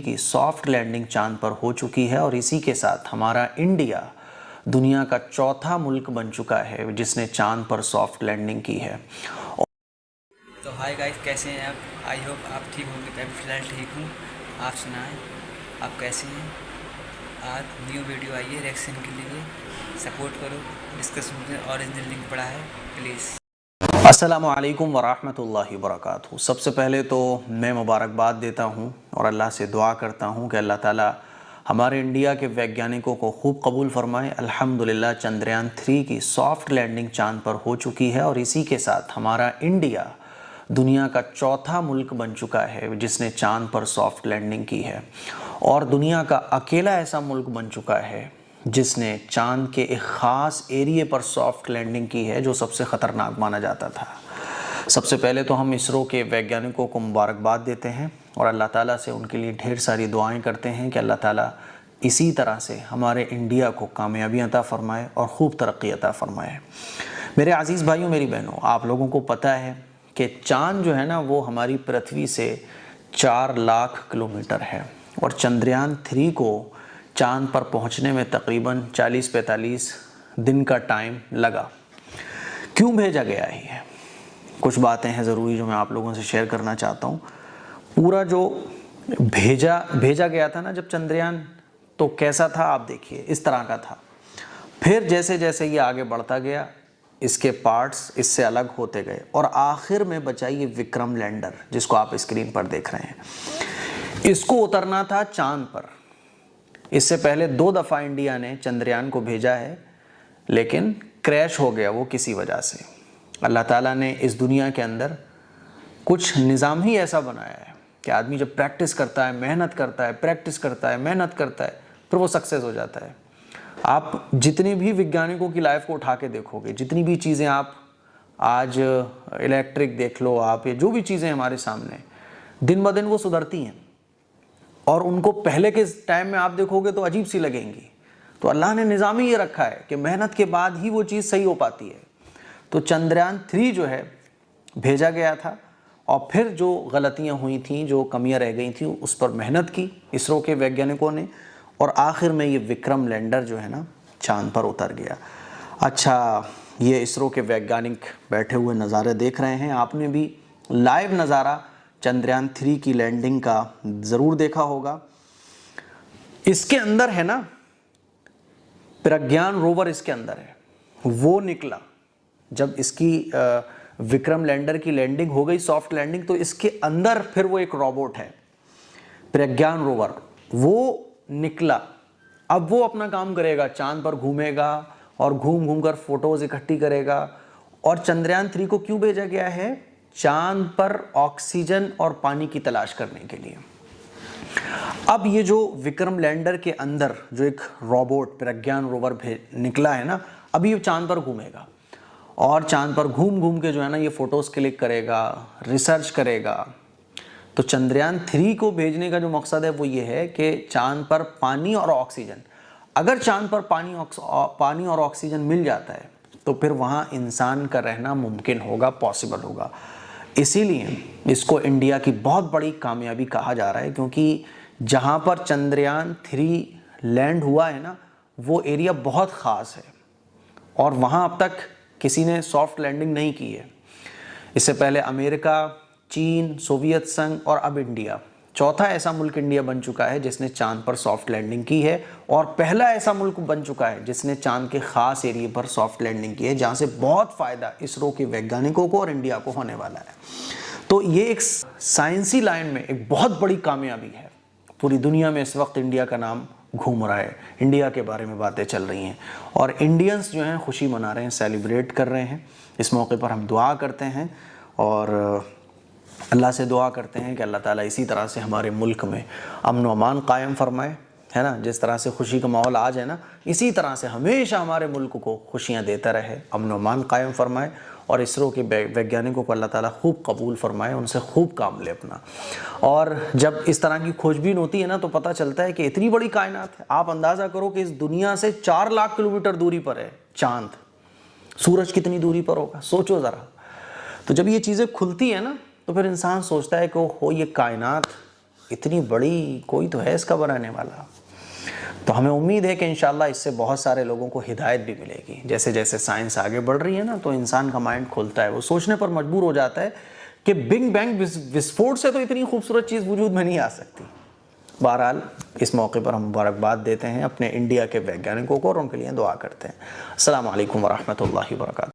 की soft landing चांद पर हो चुकी है और इसी के साथ हमारा इंडिया दुनिया का चौथा मुल्क बन चुका है जिसने चांद पर सॉफ्ट लैंडिंग की है। तो हाय गाइस, कैसे हैं आप? आई होप आप ठीक होंगे। मैं फिलहाल ठीक हूँ। आप सुनाएं, आप कैसे हैं? आज न्यू वीडियो आई है रिएक्शन के लिए, सपोर्ट करो। डिस्कशन में ओरिजिनल लिंक पड़ा है, प्लीज़। अस्सलामु अलैकुम वरहमतुल्लाहि वबरकातुहू। सबसे पहले तो मैं मुबारकबाद देता हूँ और अल्लाह से दुआ करता हूँ कि अल्लाह ताला हमारे इंडिया के वैज्ञानिकों को खूब कबूल फरमाए। अल्हम्दुलिल्लाह चंद्रयान 3 की सॉफ्ट लैंडिंग चांद पर हो चुकी है और इसी के साथ हमारा इंडिया दुनिया का चौथा मुल्क बन चुका है जिसने चांद पर सॉफ्ट लैंडिंग की है और दुनिया का अकेला ऐसा मुल्क बन चुका है जिसने चांद के एक ख़ास एरिए पर सॉफ्ट लैंडिंग की है जो सबसे ख़तरनाक माना जाता था। सबसे पहले तो हम इसरो के वैज्ञानिकों को मुबारकबाद देते हैं और अल्लाह ताला से उनके लिए ढेर सारी दुआएं करते हैं कि अल्लाह ताला इसी तरह से हमारे इंडिया को कामयाबी अता फ़रमाए और ख़ूब तरक्की अता फ़रमाए। मेरे अज़ीज़ भाइयों, मेरी बहनों, आप लोगों को पता है कि चाँद जो है ना वो हमारी पृथ्वी से 4 लाख किलोमीटर है और चंद्रयान 3 को चाँद पर पहुंचने में तकरीबन 40-45 दिन का टाइम लगा। क्यों भेजा गया है? कुछ बातें हैं ज़रूरी जो मैं आप लोगों से शेयर करना चाहता हूँ। पूरा जो भेजा गया था ना जब चंद्रयान, तो कैसा था आप देखिए, इस तरह का था। फिर जैसे जैसे ये आगे बढ़ता गया इसके पार्ट्स इससे अलग होते गए और आखिर में बचा ये विक्रम लैंडर जिसको आप स्क्रीन पर देख रहे हैं। इसको उतरना था चांद पर। इससे पहले 2 दफ़ा इंडिया ने चंद्रयान को भेजा है लेकिन क्रैश हो गया वो किसी वजह से। अल्लाह ताला ने इस दुनिया के अंदर कुछ निज़ाम ही ऐसा बनाया है कि आदमी जब प्रैक्टिस करता है, मेहनत करता है, प्रैक्टिस करता है, मेहनत करता है, फिर वो सक्सेस हो जाता है। आप जितनी भी वैज्ञानिकों की लाइफ को उठा के देखोगे, जितनी भी चीज़ें आप आज इलेक्ट्रिक देख लो आप, या जो भी चीज़ें हमारे सामने दिन ब दिन वो सुधरती हैं और उनको पहले के टाइम में आप देखोगे तो अजीब सी लगेंगी। तो अल्लाह ने निज़ाम ही ये रखा है कि मेहनत के बाद ही वो चीज़ सही हो पाती है। तो चंद्रयान 3 जो है भेजा गया था और फिर जो गलतियां हुई थी, जो कमियां रह गई थी, उस पर मेहनत की इसरो के वैज्ञानिकों ने और आखिर में ये विक्रम लैंडर जो है ना चांद पर उतर गया। अच्छा, ये इसरो के वैज्ञानिक बैठे हुए नज़ारे देख रहे हैं। आपने भी लाइव नज़ारा चंद्रयान 3 की लैंडिंग का ज़रूर देखा होगा। इसके अंदर है ना प्रज्ञान रोवर, इसके अंदर है, वो निकला जब इसकी विक्रम लैंडर की लैंडिंग हो गई, सॉफ्ट लैंडिंग, तो इसके अंदर फिर वो एक रोबोट है प्रज्ञान रोवर, वो निकला। अब वो अपना काम करेगा, चांद पर घूमेगा और घूम घूम कर फोटोज इकट्ठी करेगा। और चंद्रयान 3 को क्यों भेजा गया है? चांद पर ऑक्सीजन और पानी की तलाश करने के लिए। अब ये जो विक्रम लैंडर के अंदर जो एक रोबोट प्रज्ञान रोवर निकला है ना, अभी ये चांद पर घूमेगा और चांद पर घूम घूम के जो है ना ये फोटोज़ क्लिक करेगा, रिसर्च करेगा। तो चंद्रयान 3 को भेजने का जो मकसद है वो ये है कि चांद पर पानी और ऑक्सीजन, अगर चांद पर पानी और ऑक्सीजन मिल जाता है तो फिर वहाँ इंसान का रहना मुमकिन होगा, पॉसिबल होगा। इसीलिए इसको इंडिया की बहुत बड़ी कामयाबी कहा जा रहा है, क्योंकि जहाँ पर चंद्रयान 3 लैंड हुआ है ना वो एरिया बहुत ख़ास है और वहाँ अब तक किसी ने सॉफ्ट लैंडिंग नहीं की है। इससे पहले अमेरिका, चीन, सोवियत संघ और अब इंडिया, चौथा ऐसा मुल्क इंडिया बन चुका है जिसने चांद पर सॉफ्ट लैंडिंग की है और पहला ऐसा मुल्क बन चुका है जिसने चांद के ख़ास एरिए पर सॉफ्ट लैंडिंग की है, जहाँ से बहुत फ़ायदा इसरो के वैज्ञानिकों को और इंडिया को होने वाला है। तो ये एक साइंसी लाइन में एक बहुत बड़ी कामयाबी है। पूरी दुनिया में इस वक्त इंडिया का नाम घूम रहा है, इंडिया के बारे में बातें चल रही हैं और इंडियंस जो हैं खुशी मना रहे हैं, सेलिब्रेट कर रहे हैं। इस मौके पर हम दुआ करते हैं और अल्लाह से दुआ करते हैं कि अल्लाह ताला इसी तरह से हमारे मुल्क में अमन व अमान कायम फरमाए, है ना। जिस तरह से खुशी का माहौल आज है ना, इसी तरह से हमेशा हमारे मुल्क को खुशियाँ देता रहे, अमन व अमान कायम फरमाए और इसरो के वैज्ञानिकों को अल्लाह ताला खूब कबूल फरमाए, उनसे खूब काम ले अपना। और जब इस तरह की खोजबीन होती है ना तो पता चलता है कि इतनी बड़ी कायनात है। आप अंदाज़ा करो कि इस दुनिया से 4 लाख किलोमीटर दूरी पर है चाँद, सूरज कितनी दूरी पर होगा, सोचो ज़रा। तो जब ये चीज़ें खुलती हैं ना तो फिर इंसान सोचता है कि हो ये कायनात इतनी बड़ी कोई तो है इसका बनाने वाला। तो हमें उम्मीद है कि इंशाल्लाह इससे बहुत सारे लोगों को हिदायत भी मिलेगी। जैसे जैसे साइंस आगे बढ़ रही है ना, तो इंसान का माइंड खुलता है, वो सोचने पर मजबूर हो जाता है कि बिग बैंग विस्फोट से तो इतनी खूबसूरत चीज़ वजूद में नहीं आ सकती। बहरहाल इस मौके पर हम मुबारकबाद देते हैं अपने इंडिया के वैज्ञानिकों को और उनके लिए दुआ करते हैं। अस्सलामु अलैकुम वरहमतुल्लाहि वबरकातुहू।